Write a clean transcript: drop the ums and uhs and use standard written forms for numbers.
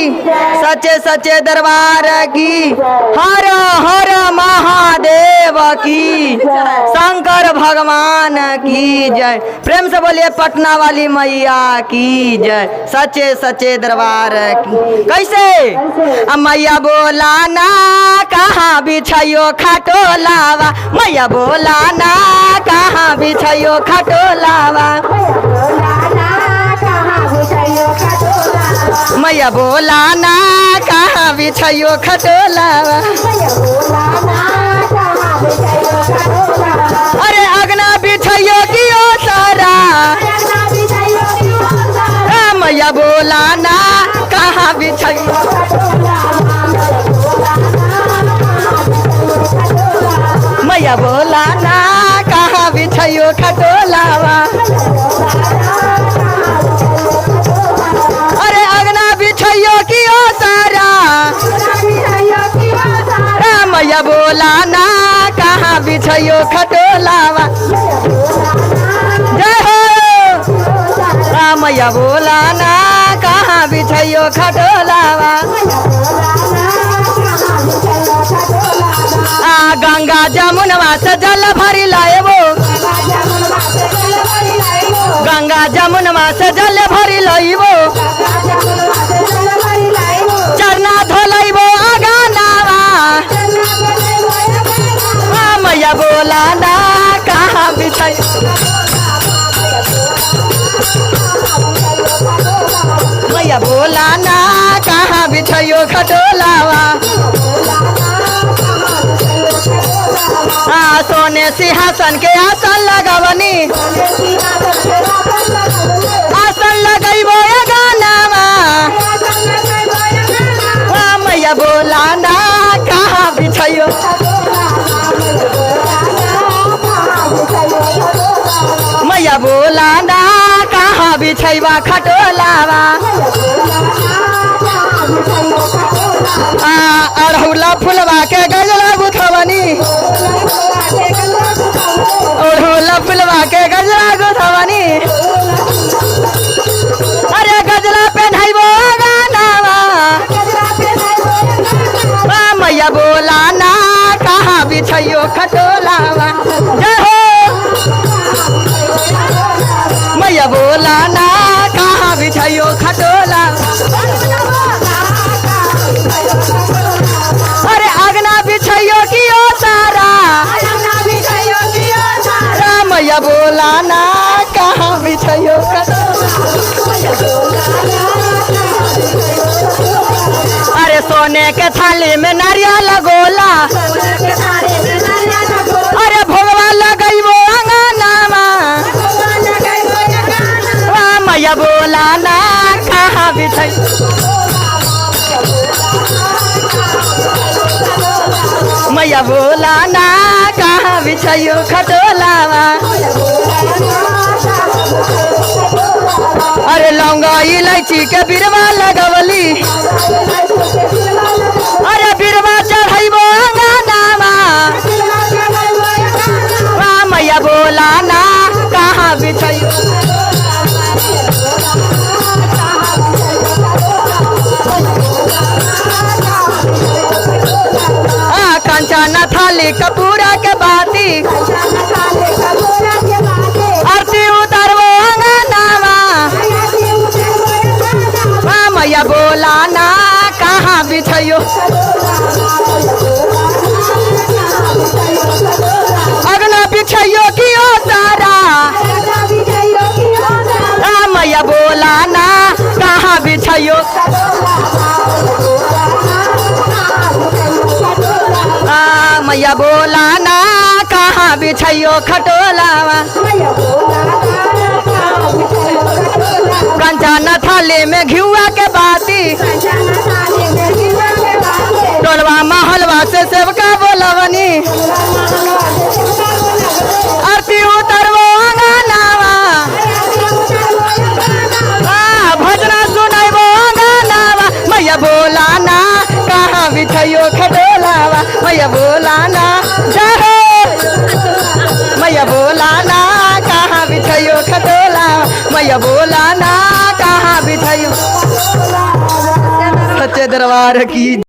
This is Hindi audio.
सच्चे सच्चे दरबार की हर हर महादेव की शंकर भगवान की जय। प्रेम से बोलिए पटना वाली मैया की जय। सच्चे सच्चे दरबार की। कैसे मैया बोला ना कहाँ बिछाइयो खटोलावा, मैया बोला ना कहाँ बिछाइयो खटोलावा, मैया बोला ना कहाँ बिछाइयो खटोलावा। अरे अगना बिछाइयो कियो सारा, मैया बोला ना कहाँ बिछाइयो, मैया बोला ना कहाँ बिछाइयो खटोलावा। अरे अगना बिछाइयो कियो सारा, मैया बोला ना कहाँ बिछाइयो खटोलावा। जय हो मैया बोला ना कहाँ बिछाइयो खटोलावा। गंगा जमुनवा से जल भरी लाएबो, गंगा जमुनवा से जल भरी लाइबो, चरना धोलाइबो अगानावा, मैया बोला ना कहाँ बिछाई, मैया बोला ना कहाँ बिछाइयो खटोलावा। सोने सिंहासन के आसन लगवनी, आसन लगैबो गानावा, मैया बोला ना कहाँ बिछाइयो, मैया बोला ना कहाँ बिछाइबा खटोलावा। अड़हुला फुलवा के गजला गुथवनी, अड़हुला फुलवा के गजला गुथवनी, अरे गजला पहनाइबो गानावा, मैया बोला ना कहाँ बिछाइयो खटोलावा। जय हो मैया बोला ना कहाँ बिछाइयो खटोला। अरे अगना बिछाइयो कियो सारा, मैया बोला ना कहाँ बिछाइयो अरे सोने के थाली में नारियल गोला, अरे भोगवा लगैबो अंगनावा, मैया बोला ना कहाँ बिछाइयो, मैया बोला ना कहाँ बिछाइयो खटोलावा। अरे लौंगा इलायची के बिरवा लगवली, अरे बिरवा चढ़ैबो अंगनावा, मैया बोला ना कहाँ बिछाइयो, कंचन थाली कपूरा के बाती, आरती उतारबो अंगनावा, मैया बोला ना कहाँ बिछाइयो, अगना बिछाइयो कियो सारा, मैया बोला ना कहाँ बिछाइयो, मैया बोला ना कहाँ बिछाइयो खटोलावा। कंचन थाली में घिउआ के बाती, टोलवा महलवा से सेवका बोलवनी, आरती उतरबो अंगनावा, भजना सुनाइबो अंगनावा, मैया बोला ना कहाँ बिछाइयो खटोलावा। मैया बोला ना जय हो, मैया बोला ना कहाँ बिछाइयो खटोला, मैया बोला ना कहाँ बिछाइयो दरबार की।